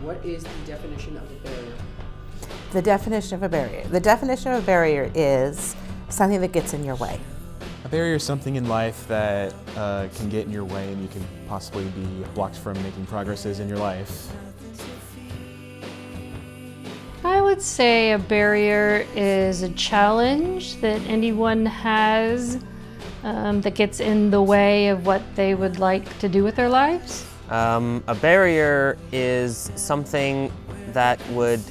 What is the definition of a barrier? The definition of a barrier. The definition of a barrier is something that gets in your way. A barrier is something in life that can get in your way and you can possibly be blocked from making progresses in your life. I would say a barrier is a challenge that anyone has that gets in the way of what they would like to do with their lives. A barrier is something that would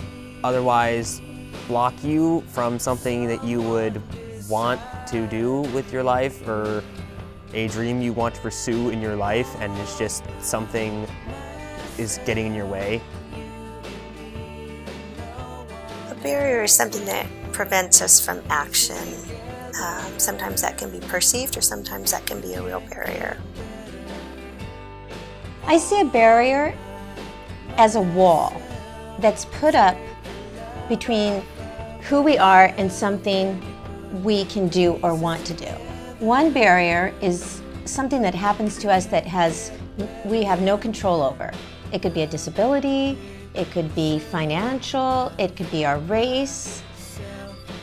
otherwise block you from something that you would want to do with your life, or a dream you want to pursue in your life, and it's just something is getting in your way. A barrier is something that prevents us from action. Sometimes that can be perceived, or sometimes that can be a real barrier. I see a barrier as a wall that's put up between who we are and something we can do or want to do. One barrier is something that happens to us that we have no control over. It could be a disability, it could be financial, it could be our race.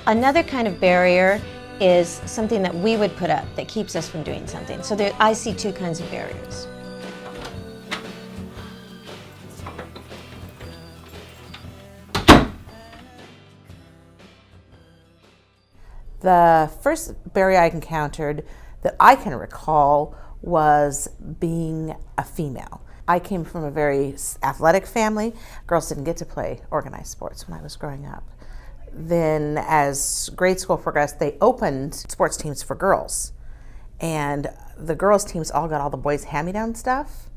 Another kind of barrier is something that we would put up that keeps us from doing something. So I see two kinds of barriers. The first barrier I encountered that I can recall was being a female. I came from a very athletic family. Girls didn't get to play organized sports when I was growing up. Then as grade school progressed, they opened sports teams for girls. And the girls' teams all got all the boys' hand-me-down stuff.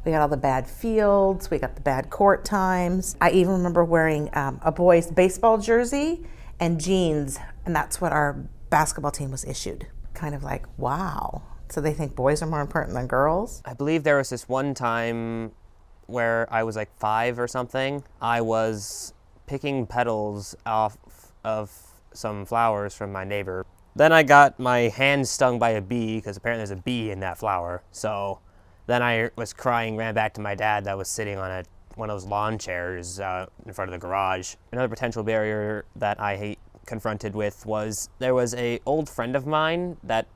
We got all the bad fields, we got the bad court times. I even remember wearing a boy's baseball jersey and jeans, and that's what our basketball team was issued. Kind of like, wow. So they think boys are more important than girls? I believe there was this one time where I was like 5 or something. I was picking petals off of some flowers from my neighbor. Then I got my hand stung by a bee, because apparently there's a bee in that flower. So then I was crying, ran back to my dad that was sitting on one of those lawn chairs in front of the garage. Another potential barrier that I confronted with was there was a old friend of mine that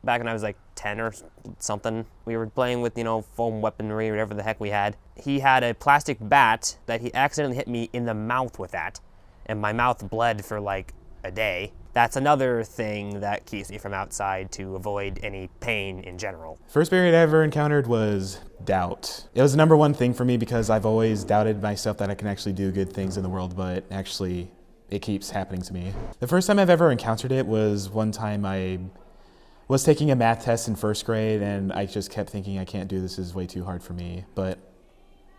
back when I was like 10 or something, we were playing with, foam weaponry, whatever the heck we had. He had a plastic bat that he accidentally hit me in the mouth with that, and my mouth bled for like a day. That's another thing that keeps me from outside to avoid any pain in general. First barrier I ever encountered was doubt. It was the number one thing for me because I've always doubted myself that I can actually do good things in the world, but actually it keeps happening to me. The first time I've ever encountered it was one time I was taking a math test in first grade, and I just kept thinking, I can't do this, this is way too hard for me, but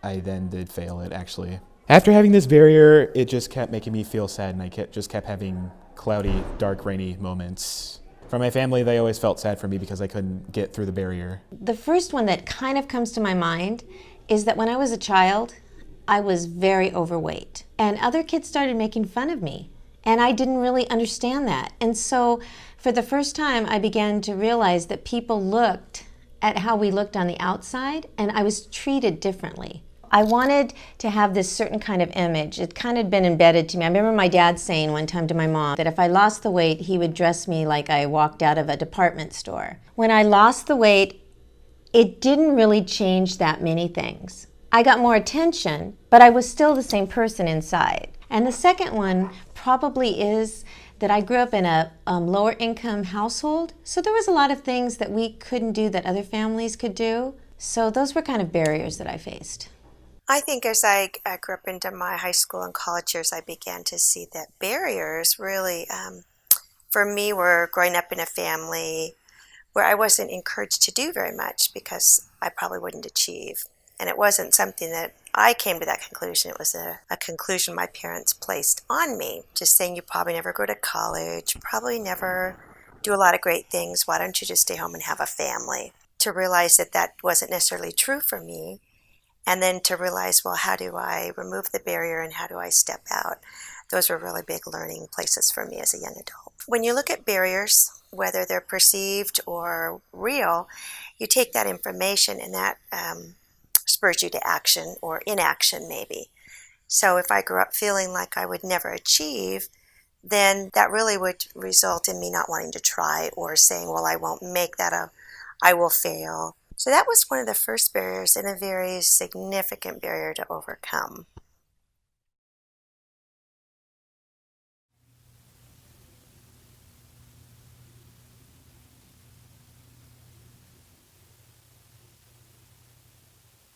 I then did fail it actually. After having this barrier, it just kept making me feel sad, and I just kept having cloudy, dark, rainy moments. From my family, they always felt sad for me because I couldn't get through the barrier. The first one that kind of comes to my mind is that when I was a child, I was very overweight. And other kids started making fun of me. And I didn't really understand that. And so for the first time, I began to realize that people looked at how we looked on the outside, and I was treated differently. I wanted to have this certain kind of image. It kind of had been embedded to me. I remember my dad saying one time to my mom that if I lost the weight, he would dress me like I walked out of a department store. When I lost the weight, it didn't really change that many things. I got more attention, but I was still the same person inside. And the second one probably is that I grew up in a lower income household, so there was a lot of things that we couldn't do that other families could do. So those were kind of barriers that I faced. I think as I grew up into my high school and college years, I began to see that barriers really, for me, were growing up in a family where I wasn't encouraged to do very much because I probably wouldn't achieve. And it wasn't something that I came to that conclusion. It was a conclusion my parents placed on me, just saying you probably never go to college, probably never do a lot of great things. Why don't you just stay home and have a family? To realize that that wasn't necessarily true for me. And then to realize, well, how do I remove the barrier and how do I step out? Those were really big learning places for me as a young adult. When you look at barriers, whether they're perceived or real, you take that information and that spurs you to action or inaction maybe. So if I grew up feeling like I would never achieve, then that really would result in me not wanting to try or saying, well, I won't make that up, I will fail. So that was one of the first barriers and a very significant barrier to overcome.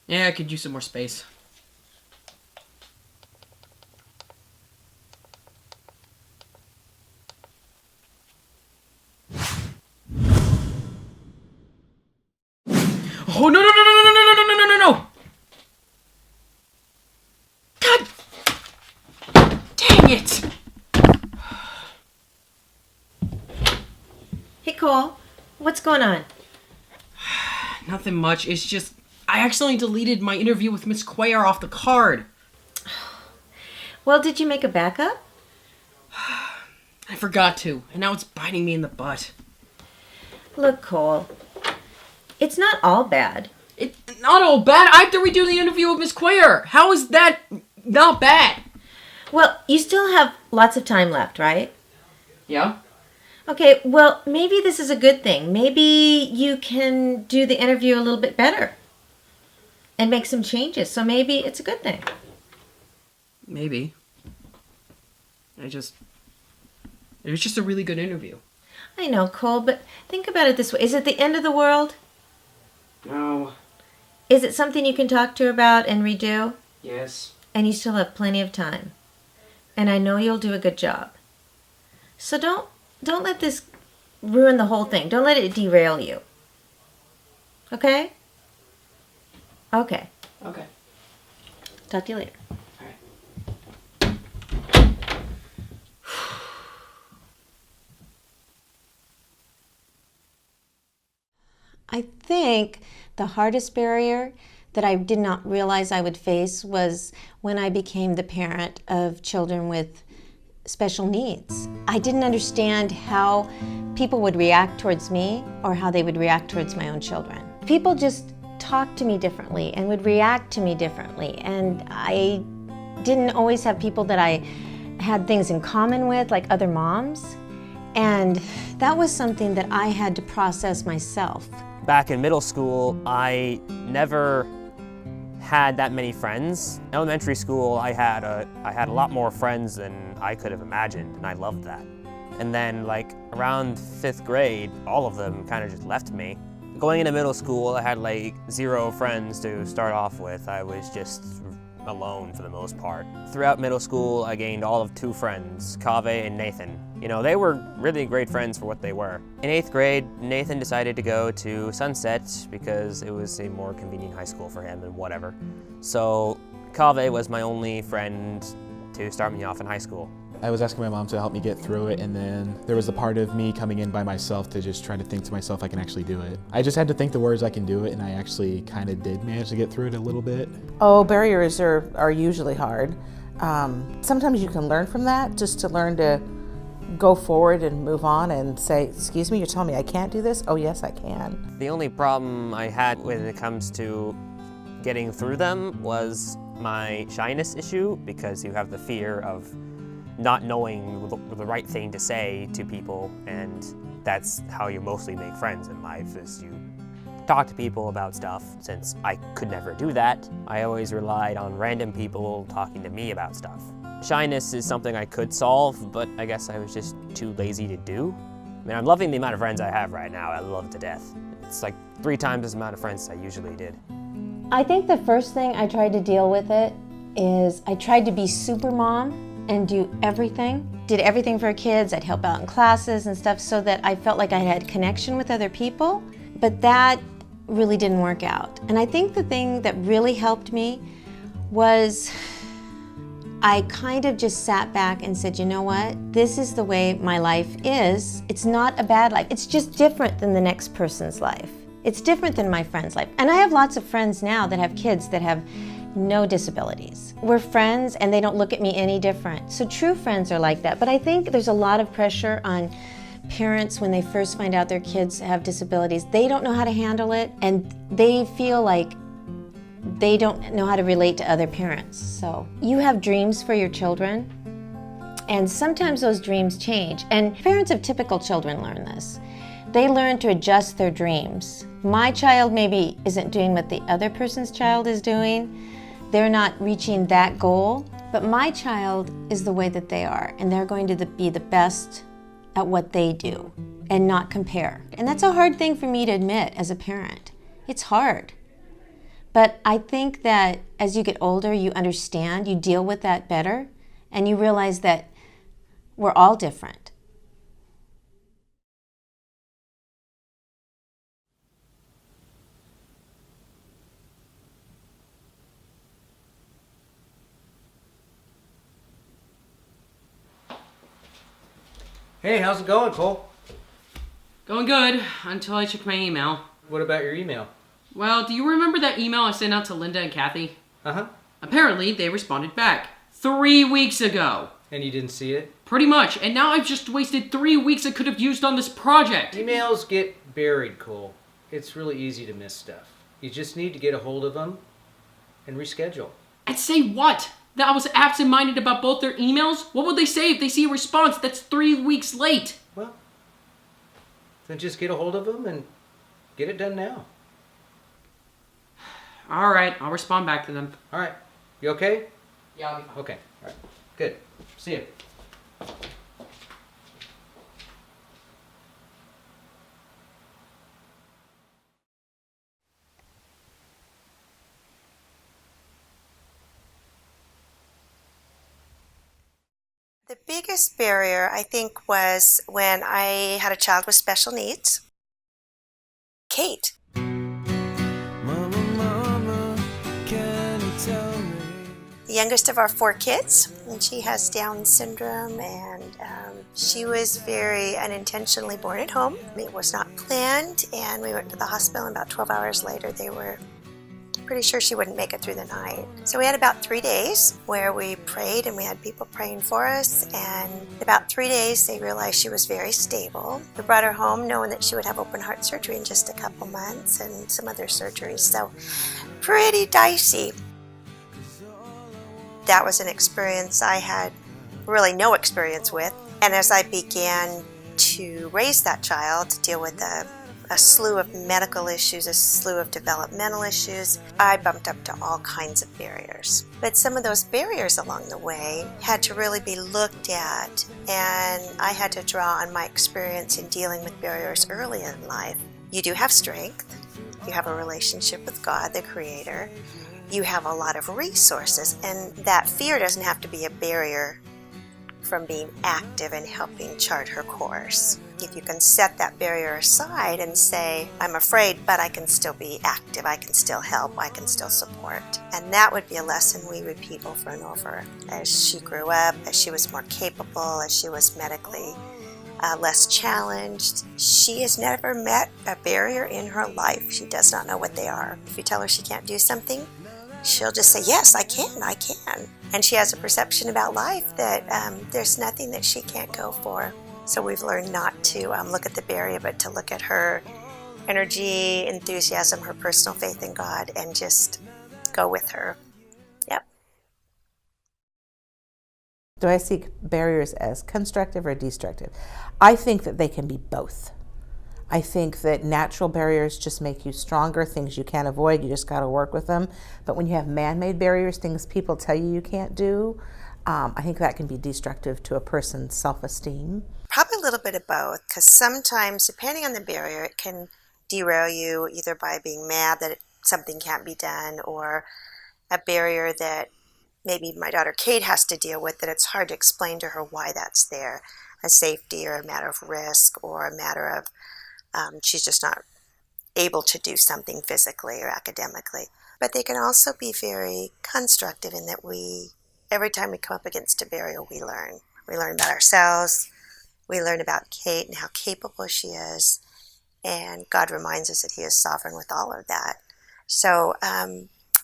Yeah, I could use some more space. Oh, no, no, no, no, no, no, no, no, no, no, no! God! Dang it! Hey, Cole, what's going on? Nothing much. It's just, I accidentally deleted my interview with Miss Quayer off the card. Well, did you make a backup? I forgot to, and now it's biting me in the butt. Look, Cole, it's not all bad. It's not all bad. I have to redo the interview with Miss Quayer. How is that not bad? Well, you still have lots of time left, right? Yeah? Okay, well, maybe this is a good thing. Maybe you can do the interview a little bit better and make some changes. So maybe it's a good thing. Maybe. It was just a really good interview. I know, Cole, but think about it this way. Is it the end of the world? No. Is it something you can talk to her about and redo? Yes. And you still have plenty of time. And I know you'll do a good job. So don't let this ruin the whole thing. Don't let it derail you. Okay? Okay. Okay. Talk to you later. All right. I think the hardest barrier that I did not realize I would face was when I became the parent of children with special needs. I didn't understand how people would react towards me or how they would react towards my own children. People just talked to me differently and would react to me differently, and I didn't always have people that I had things in common with, like other moms, and that was something that I had to process myself. Back in middle school, I never had that many friends. In elementary school, I had a lot more friends than I could have imagined, and I loved that. And then, like, around 5th grade, all of them kind of just left me. Going into middle school, I had like 0 friends to start off with. I was just alone for the most part. Throughout middle school, I gained all of 2 friends, Kaveh and Nathan. You know, they were really great friends for what they were. In 8th grade, Nathan decided to go to Sunset because it was a more convenient high school for him and whatever. So Kaveh was my only friend to start me off in high school. I was asking my mom to help me get through it, and then there was the part of me coming in by myself to just try to think to myself I can actually do it. I just had to think the words I can do it, and I actually kind of did manage to get through it a little bit. Oh, barriers are usually hard. Sometimes you can learn from that, just to learn to go forward and move on and say, excuse me, you're telling me I can't do this? Oh yes, I can. The only problem I had when it comes to getting through them was my shyness issue, because you have the fear of not knowing the right thing to say to people, and that's how you mostly make friends in life, is you talk to people about stuff. Since I could never do that, I always relied on random people talking to me about stuff. Shyness is something I could solve, but I guess I was just too lazy to do. I mean, I'm loving the amount of friends I have right now. I love it to death. It's like 3 times the amount of friends I usually did. I think the first thing I tried to deal with it is I tried to be super mom and do everything. Did everything for kids. I'd help out in classes and stuff so that I felt like I had connection with other people. But that really didn't work out. And I think the thing that really helped me was I kind of just sat back and said, you know what? This is the way my life is. It's not a bad life. It's just different than the next person's life. It's different than my friend's life. And I have lots of friends now that have kids that have no disabilities. We're friends and they don't look at me any different. So true friends are like that. But I think there's a lot of pressure on parents when they first find out their kids have disabilities. They don't know how to handle it, and they feel like they don't know how to relate to other parents. So you have dreams for your children, and sometimes those dreams change. And parents of typical children learn this. They learn to adjust their dreams. My child maybe isn't doing what the other person's child is doing. They're not reaching that goal, but my child is the way that they are, and they're going to be the best at what they do and not compare. And that's a hard thing for me to admit as a parent. It's hard. But I think that as you get older, you understand, you deal with that better, and you realize that we're all different. Hey, how's it going, Cole? Going good, until I checked my email. What about your email? Well, do you remember that email I sent out to Linda and Kathy? Uh-huh. Apparently, they responded back 3 weeks ago. And you didn't see it? Pretty much, and now I've just wasted 3 weeks I could have used on this project. Emails get buried, Cole. It's really easy to miss stuff. You just need to get a hold of them and reschedule. And say what? That I was absent-minded about both their emails? What would they say if they see a response that's 3 weeks late? Well, then just get a hold of them and get it done now. Alright, I'll respond back to them. All right. You okay? Yeah, I'll be fine. Okay. All right. Good. See you. The biggest barrier, I think, was when I had a child with special needs. Kate. The youngest of our 4 kids, and she has Down syndrome, and she was very unintentionally born at home. It was not planned, and we went to the hospital, and about 12 hours later they were pretty sure she wouldn't make it through the night. So we had about 3 days where we prayed, and we had people praying for us, and in about 3 days they realized she was very stable. We brought her home knowing that she would have open heart surgery in just a couple months and some other surgeries, so pretty dicey. That was an experience I had really no experience with, and as I began to raise that child, to deal with a slew of medical issues, a slew of developmental issues, I bumped up to all kinds of barriers. But some of those barriers along the way had to really be looked at, and I had to draw on my experience in dealing with barriers early in life. You do have strength. You have a relationship with God, the Creator. You have a lot of resources, and that fear doesn't have to be a barrier from being active and helping chart her course. if you can set that barrier aside and say, I'm afraid, but I can still be active, I can still help, I can still support. And that would be a lesson we repeat over and over. As she grew up, as she was more capable, as she was medically less challenged, she has never met a barrier in her life. She does not know what they are. If you tell her she can't do something, she'll just say, yes, I can. And she has a perception about life that there's nothing that she can't go for. So we've learned not to look at the barrier, but to look at her energy, enthusiasm, her personal faith in God, and just go with her. Yep. Do I see barriers as constructive or destructive? I think that they can be both. I think that natural barriers just make you stronger, things you can't avoid, you just got to work with them. But when you have man-made barriers, things people tell you can't do, I think that can be destructive to a person's self-esteem. Probably a little bit of both, because sometimes, depending on the barrier, it can derail you either by being mad that something can't be done, or a barrier that maybe my daughter Kate has to deal with, that it's hard to explain to her why that's there. A safety or a matter of risk, or a matter of she's just not able to do something physically or academically. But they can also be very constructive in that every time we come up against a barrier, we learn. We learn about ourselves, we learn about Kate and how capable she is, and God reminds us that He is sovereign with all of that. So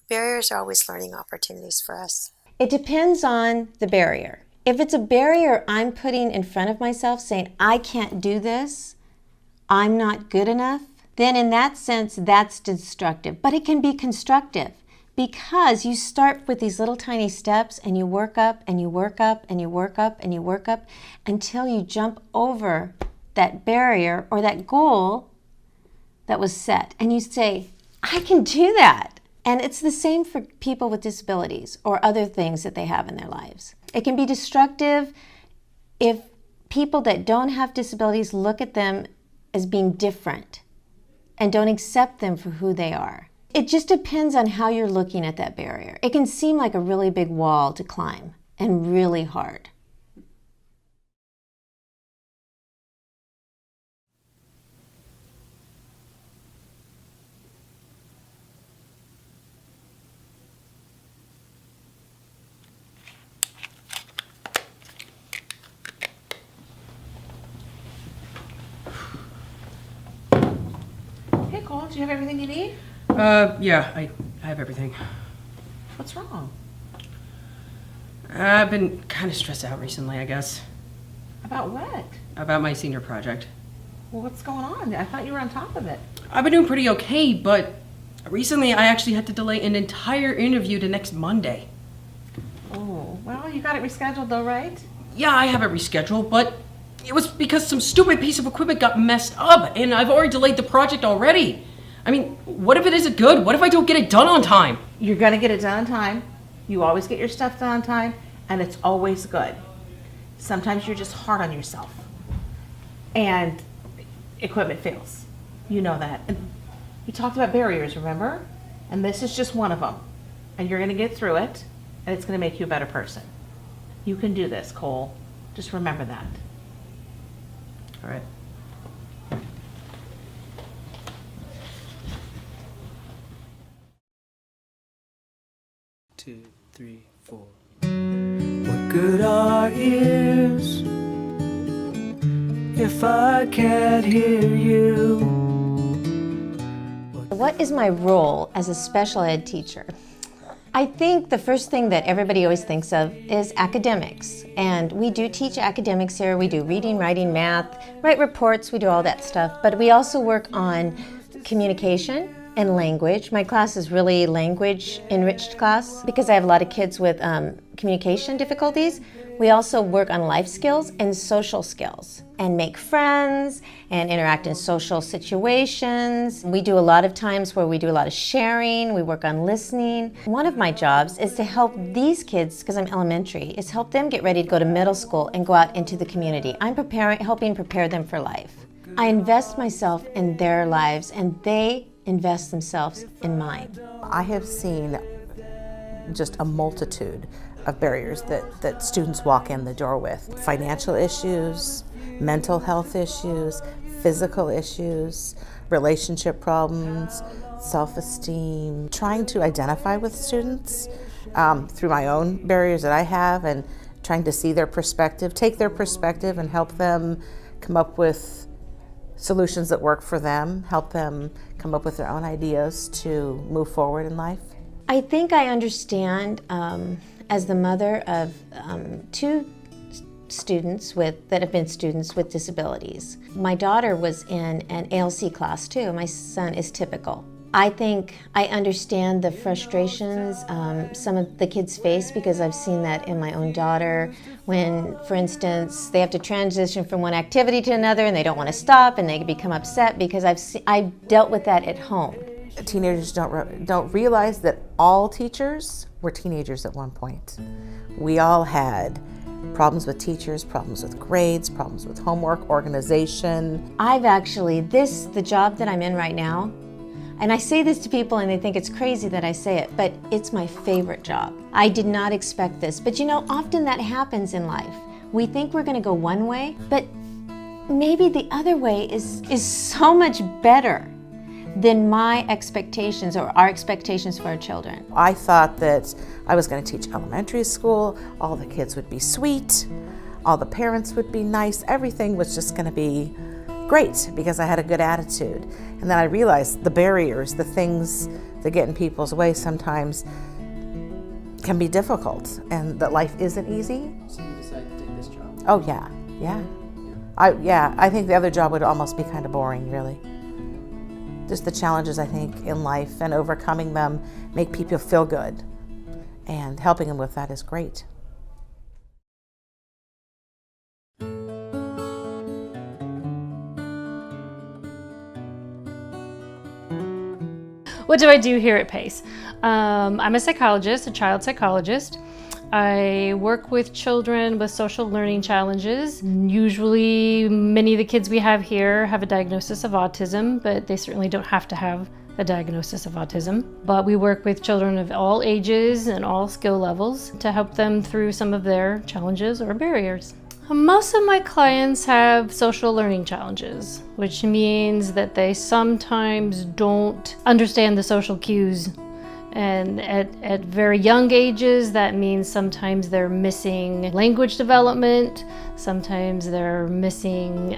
barriers are always learning opportunities for us. It depends on the barrier. If it's a barrier I'm putting in front of myself saying, I can't do this, I'm not good enough, then in that sense, that's destructive. But it can be constructive, because you start with these little tiny steps and you work up and you work up and you work up and you work up until you jump over that barrier or that goal that was set. And you say, I can do that. And it's the same for people with disabilities or other things that they have in their lives. It can be destructive if people that don't have disabilities look at them as being different and don't accept them for who they are. It just depends on how you're looking at that barrier. It can seem like a really big wall to climb and really hard. Hey Cole, do you have everything you need? Yeah, I have everything. What's wrong? I've been kind of stressed out recently, I guess. About what? About my senior project. Well, what's going on? I thought you were on top of it. I've been doing pretty okay, but recently I actually had to delay an entire interview to next Monday. Oh, well, you got it rescheduled though, right? Yeah, I have it rescheduled, but it was because some stupid piece of equipment got messed up, and I've already delayed the project already. I mean, what if it isn't good? What if I don't get it done on time? You're going to get it done on time. You always get your stuff done on time, and it's always good. Sometimes you're just hard on yourself. And equipment fails. You know that. And you talked about barriers, remember? And this is just one of them. And you're going to get through it, and it's going to make you a better person. You can do this, Cole. Just remember that. All right. 2, 3, 4. What good are ears if I can't hear you? What is my role as a special ed teacher? I think the first thing that everybody always thinks of is academics. And we do teach academics here. We do reading, writing, math, write reports, we do all that stuff. But we also work on communication and language. My class is really language enriched class because I have a lot of kids with communication difficulties. We also work on life skills and social skills and make friends and interact in social situations. We do a lot of times where we do a lot of sharing. We work on listening. One of my jobs is to help these kids, because I'm elementary, is help them get ready to go to middle school and go out into the community. I'm helping prepare them for life. I invest myself in their lives and they invest themselves in mine. I have seen just a multitude of barriers that students walk in the door with. Financial issues, mental health issues, physical issues, relationship problems, self-esteem, trying to identify with students through my own barriers that I have, and trying to see their perspective, take their perspective and help them come up with solutions that work for them, help them come up with their own ideas to move forward in life. I think I understand, as the mother of two students that have been students with disabilities. My daughter was in an ALC class too. My son is typical. I think I understand the frustrations some of the kids face, because I've seen that in my own daughter when, for instance, they have to transition from one activity to another and they don't want to stop and they become upset, because I've dealt with that at home. Teenagers don't realize that all teachers were teenagers at one point. We all had problems with teachers, problems with grades, problems with homework, organization. I've actually, the job that I'm in right now, and I say this to people and they think it's crazy that I say it, but it's my favorite job. I did not expect this, but you know, often that happens in life. We think we're gonna go one way, but maybe the other way is so much better than my expectations or our expectations for our children. I thought that I was going to teach elementary school, all the kids would be sweet, all the parents would be nice, everything was just going to be great because I had a good attitude. And then I realized the barriers, the things that get in people's way sometimes can be difficult, and that life isn't easy. So you decided to take this job? Oh yeah. I think the other job would almost be kind of boring, really. Just the challenges, I think, in life and overcoming them make people feel good, and helping them with that is great. What do I do here at PACE? I'm a psychologist, a child psychologist. I work with children with social learning challenges. Usually, many of the kids we have here have a diagnosis of autism, but they certainly don't have to have a diagnosis of autism. But we work with children of all ages and all skill levels to help them through some of their challenges or barriers. Most of my clients have social learning challenges, which means that they sometimes don't understand the social cues. And at very young ages, that means sometimes they're missing language development, sometimes they're missing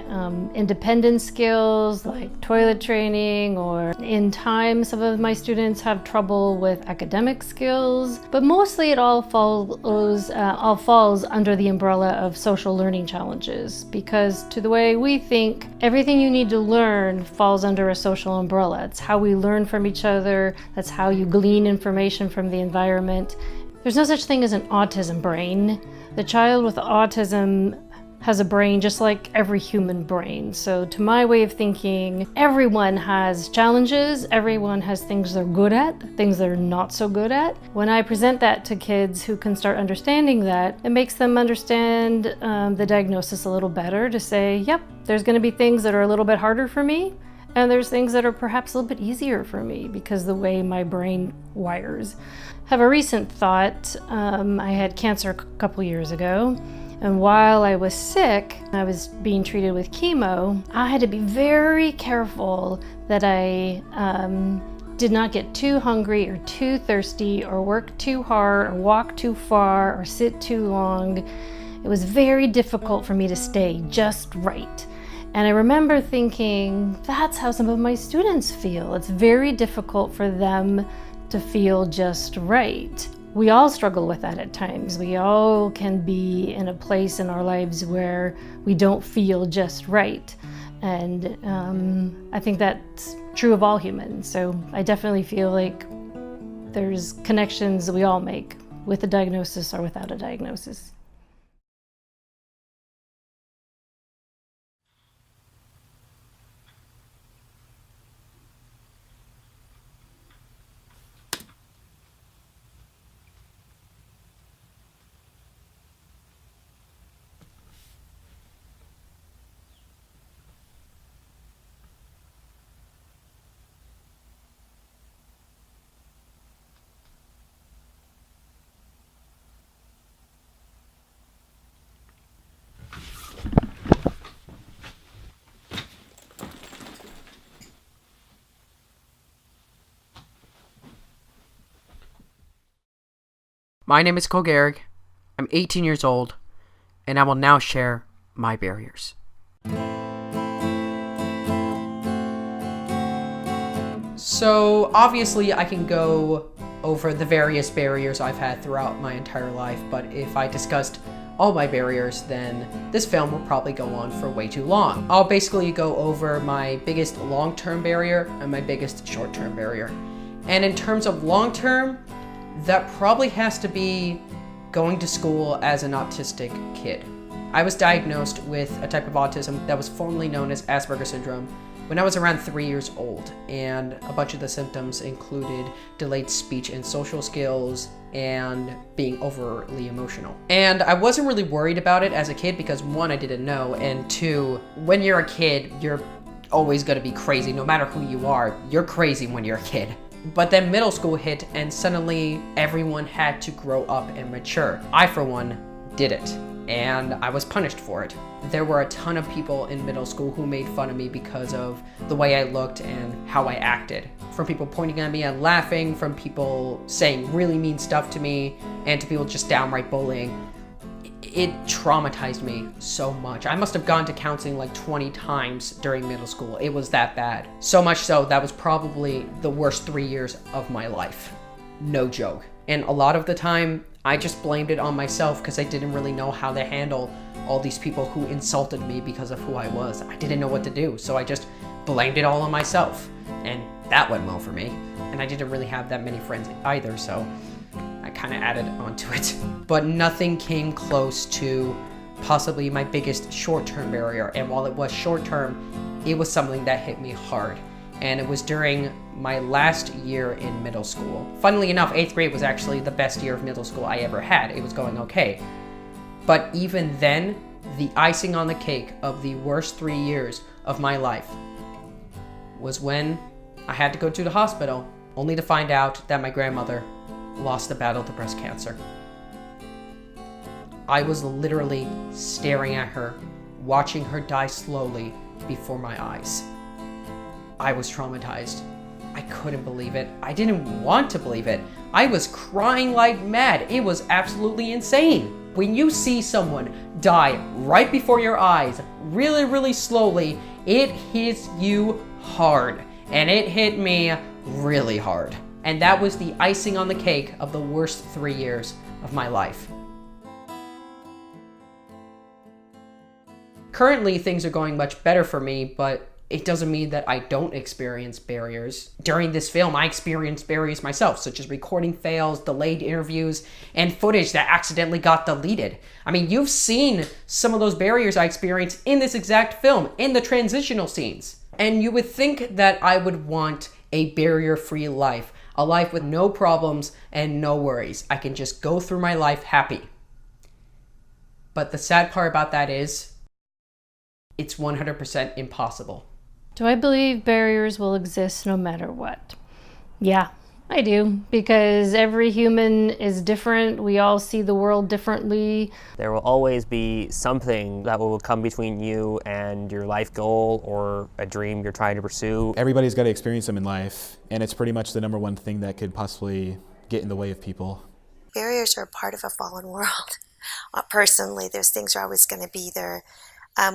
independent skills like toilet training, or in time some of my students have trouble with academic skills, but mostly it all falls under the umbrella of social learning challenges, because to the way we think, everything you need to learn falls under a social umbrella. It's how we learn from each other, that's how you glean information from the environment. There's no such thing as an autism brain. The child with autism has a brain just like every human brain. So to my way of thinking, everyone has challenges, everyone has things they're good at, things they're not so good at. When I present that to kids who can start understanding that, it makes them understand the diagnosis a little better, to say, yep, there's gonna be things that are a little bit harder for me, and there's things that are perhaps a little bit easier for me because the way my brain wires. I have a recent thought. I had cancer a couple years ago, and while I was sick, I was being treated with chemo. I had to be very careful that I did not get too hungry or too thirsty or work too hard or walk too far or sit too long. It was very difficult for me to stay just right. And I remember thinking, that's how some of my students feel. It's very difficult for them to feel just right. We all struggle with that at times. We all can be in a place in our lives where we don't feel just right. And I think that's true of all humans. So I definitely feel like there's connections we all make with a diagnosis or without a diagnosis. My name is Gerig. I'm 18 years old, and I will now share my barriers. So, obviously, I can go over the various barriers I've had throughout my entire life, but if I discussed all my barriers, then this film will probably go on for way too long. I'll basically go over my biggest long-term barrier and my biggest short-term barrier. And in terms of long-term, that probably has to be going to school as an autistic kid. I was diagnosed with a type of autism that was formerly known as Asperger's syndrome when I was around 3 years old, and a bunch of the symptoms included delayed speech and social skills and being overly emotional. And I wasn't really worried about it as a kid because one, I didn't know, and two, when you're a kid, you're always gonna be crazy. No matter who you are, you're crazy when you're a kid. But then middle school hit and suddenly everyone had to grow up and mature. I, for one, didn't, and I was punished for it. There were a ton of people in middle school who made fun of me because of the way I looked and how I acted. From people pointing at me and laughing, from people saying really mean stuff to me, and to people just downright bullying. It traumatized me so much. I must have gone to counseling like 20 times during middle school. It was that bad. So much so, that was probably the worst 3 years of my life. No joke. And a lot of the time, I just blamed it on myself because I didn't really know how to handle all these people who insulted me because of who I was. I didn't know what to do, so I just blamed it all on myself. And that went well for me. And I didn't really have that many friends either, so I kind of added onto it. But nothing came close to possibly my biggest short-term barrier. And while it was short-term, it was something that hit me hard. And it was during my last year in middle school. Funnily enough, 8th grade was actually the best year of middle school I ever had. It was going okay. But even then, the icing on the cake of the worst 3 years of my life was when I had to go to the hospital, only to find out that my grandmother lost the battle to breast cancer. I was literally staring at her, watching her die slowly before my eyes. I was traumatized. I couldn't believe it. I didn't want to believe it. I was crying like mad. It was absolutely insane. When you see someone die right before your eyes, really, really slowly, it hits you hard. And it hit me really hard. And that was the icing on the cake of the worst 3 years of my life. Currently, things are going much better for me, but it doesn't mean that I don't experience barriers. During this film, I experienced barriers myself, such as recording fails, delayed interviews, and footage that accidentally got deleted. I mean, you've seen some of those barriers I experienced in this exact film, in the transitional scenes. And you would think that I would want a barrier-free life, a life with no problems and no worries. I can just go through my life happy. But the sad part about that is, it's 100% impossible. Do I believe barriers will exist no matter what? Yeah, I do, because every human is different. We all see the world differently. There will always be something that will come between you and your life goal or a dream you're trying to pursue. Everybody's got to experience them in life, and it's pretty much the number one thing that could possibly get in the way of people. Barriers are a part of a fallen world. Personally, those things are always going to be there.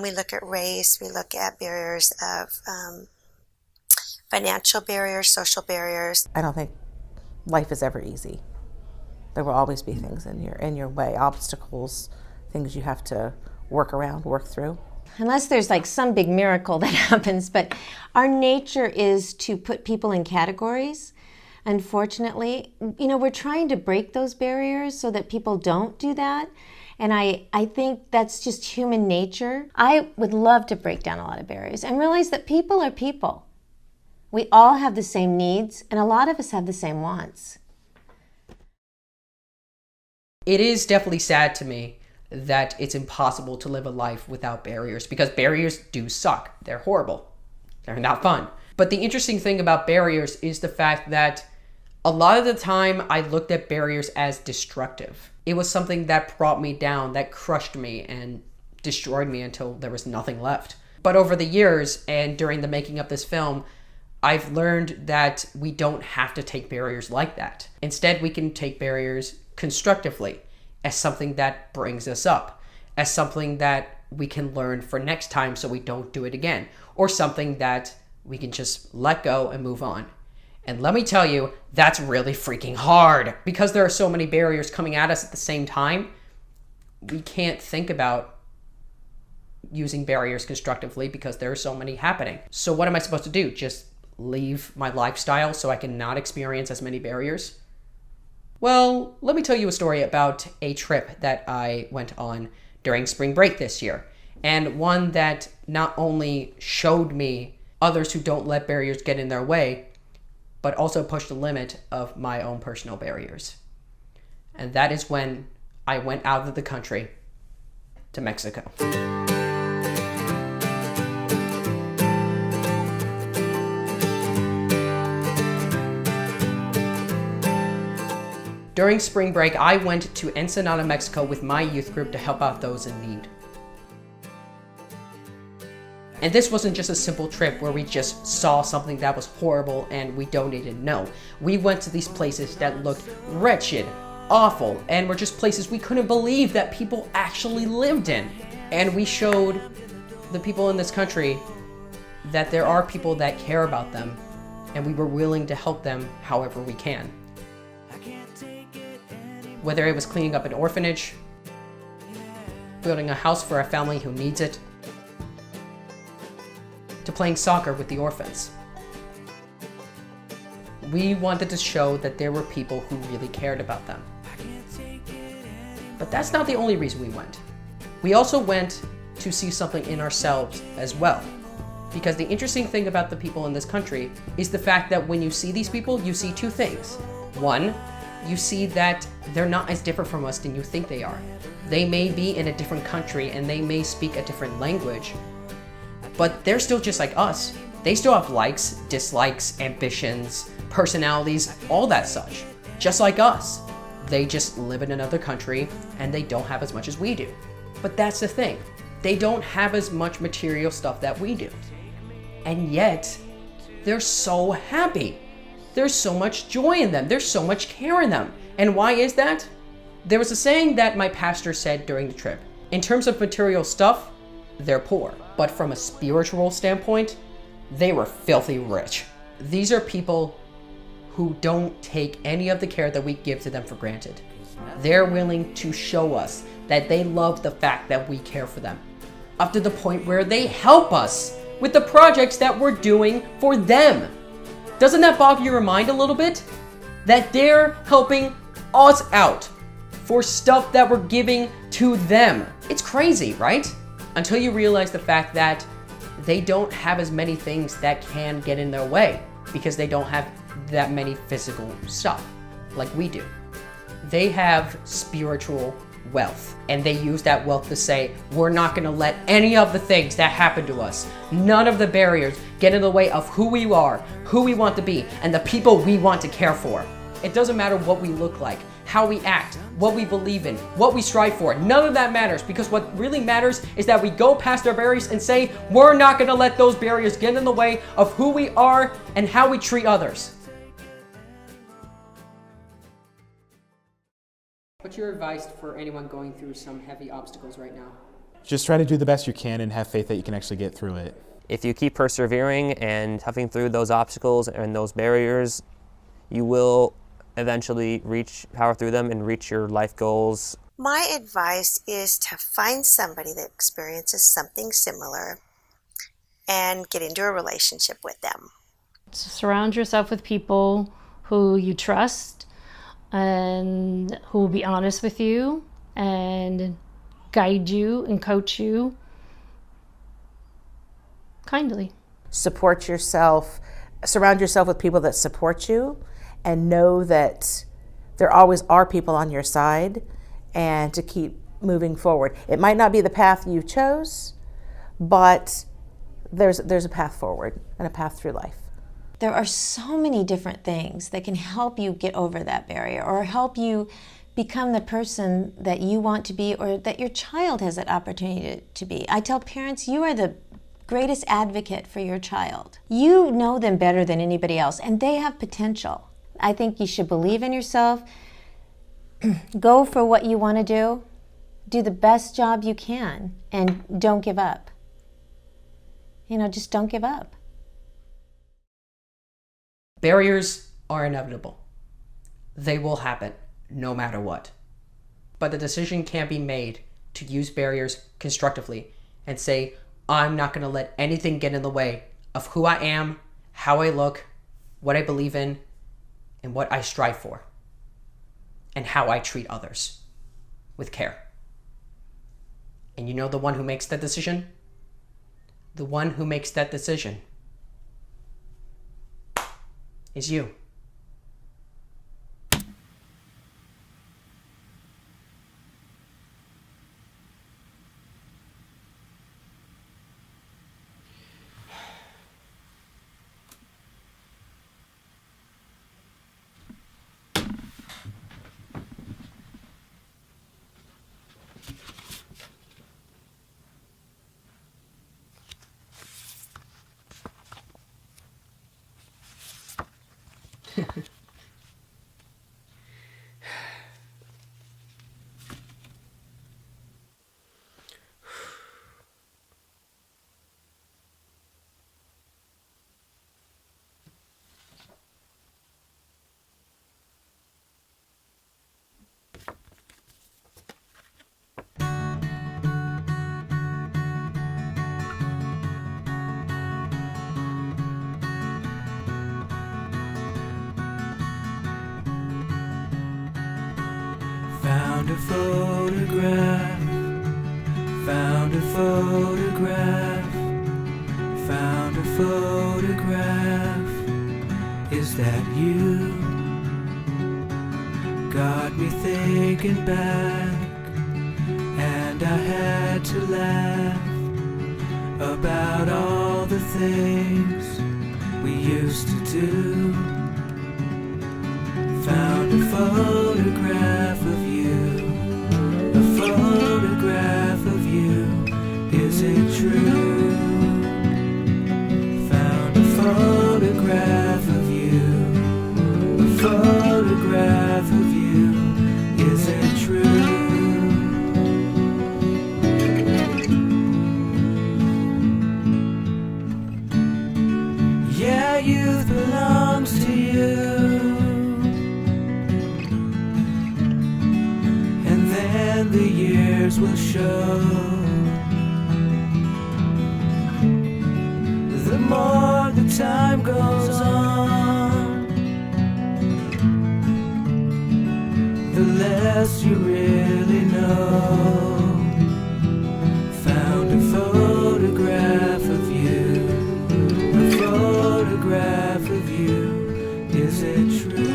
We look at race, we look at barriers of financial barriers, social barriers. I don't think life is ever easy. There will always be things in your way, obstacles, things you have to work around, work through. Unless there's like some big miracle that happens, but our nature is to put people in categories. Unfortunately, we're trying to break those barriers so that people don't do that. And I think that's just human nature. I would love to break down a lot of barriers and realize that people are people. We all have the same needs, and a lot of us have the same wants. It is definitely sad to me that it's impossible to live a life without barriers, because barriers do suck. They're horrible. They're not fun. But the interesting thing about barriers is the fact that a lot of the time I looked at barriers as destructive. It was something that brought me down, that crushed me and destroyed me until there was nothing left. But over the years and during the making of this film, I've learned that we don't have to take barriers like that. Instead, we can take barriers constructively, as something that brings us up, as something that we can learn for next time so we don't do it again, or something that we can just let go and move on. And let me tell you, that's really freaking hard because there are so many barriers coming at us at the same time. We can't think about using barriers constructively because there are so many happening. So what am I supposed to do? Just leave my lifestyle so I can not experience as many barriers? Well, let me tell you a story about a trip that I went on during spring break this year, and one that not only showed me others who don't let barriers get in their way, but also pushed the limit of my own personal barriers. And that is when I went out of the country to Mexico. During spring break, I went to Ensenada, Mexico with my youth group to help out those in need. And this wasn't just a simple trip where we just saw something that was horrible and we donated. No, we went to these places that looked wretched, awful, and were just places we couldn't believe that people actually lived in. And we showed the people in this country that there are people that care about them, and we were willing to help them however we can. Whether it was cleaning up an orphanage, building a house for a family who needs it, to playing soccer with the orphans. We wanted to show that there were people who really cared about them. But that's not the only reason we went. We also went to see something in ourselves as well. Because the interesting thing about the people in this country is the fact that when you see these people, you see two things. One, you see that they're not as different from us than you think they are. They may be in a different country and they may speak a different language, but they're still just like us. They still have likes, dislikes, ambitions, personalities, all that such. Just like us. They just live in another country and they don't have as much as we do. But that's the thing. They don't have as much material stuff that we do. And yet, they're so happy. There's so much joy in them. There's so much care in them. And why is that? There was a saying that my pastor said during the trip. In terms of material stuff, they're poor. But from a spiritual standpoint, they were filthy rich. These are people who don't take any of the care that we give to them for granted. They're willing to show us that they love the fact that we care for them, up to the point where they help us with the projects that we're doing for them. Doesn't that bog your mind a little bit? That they're helping us out for stuff that we're giving to them. It's crazy, right? Until you realize the fact that they don't have as many things that can get in their way because they don't have that many physical stuff like we do. They have spiritual wealth, and they use that wealth to say, we're not gonna let any of the things that happen to us, none of the barriers get in the way of who we are, who we want to be, and the people we want to care for. It doesn't matter what we look like, how we act, what we believe in, what we strive for. None of that matters, because what really matters is that we go past our barriers and say, we're not gonna let those barriers get in the way of who we are and how we treat others. What's your advice for anyone going through some heavy obstacles right now? Just try to do the best you can and have faith that you can actually get through it. If you keep persevering and toughing through those obstacles and those barriers, you will eventually power through them and reach your life goals. My advice is to find somebody that experiences something similar and get into a relationship with them. Surround yourself with people who you trust and who will be honest with you and guide you and coach you kindly. Support yourself, surround yourself with people that support you, and know that there always are people on your side, and to keep moving forward. It might not be the path you chose, but there's a path forward and a path through life. There are so many different things that can help you get over that barrier or help you become the person that you want to be or that your child has that opportunity to be. I tell parents, you are the greatest advocate for your child. You know them better than anybody else, and they have potential. I think you should believe in yourself, Go for what you want to do the best job you can, and don't give up. Just don't give up. Barriers are inevitable. They will happen no matter what. But the decision can be made to use barriers constructively and say, I'm not going to let anything get in the way of who I am, how I look, what I believe in, and what I strive for, and how I treat others with care. And you know the one who makes that decision? The one who makes that decision is you. Found a photograph, found a photograph, found a photograph. Is that you? Got me thinking back, and I had to laugh about all the things we used to do. Found a photograph of you, a photograph of you, is it true? Found a photograph of you, a photograph of you, is it true? Yeah, youth belongs to you. And the years will show. The more the time goes on, the less you really know. Found a photograph of you, a photograph of you, is it true?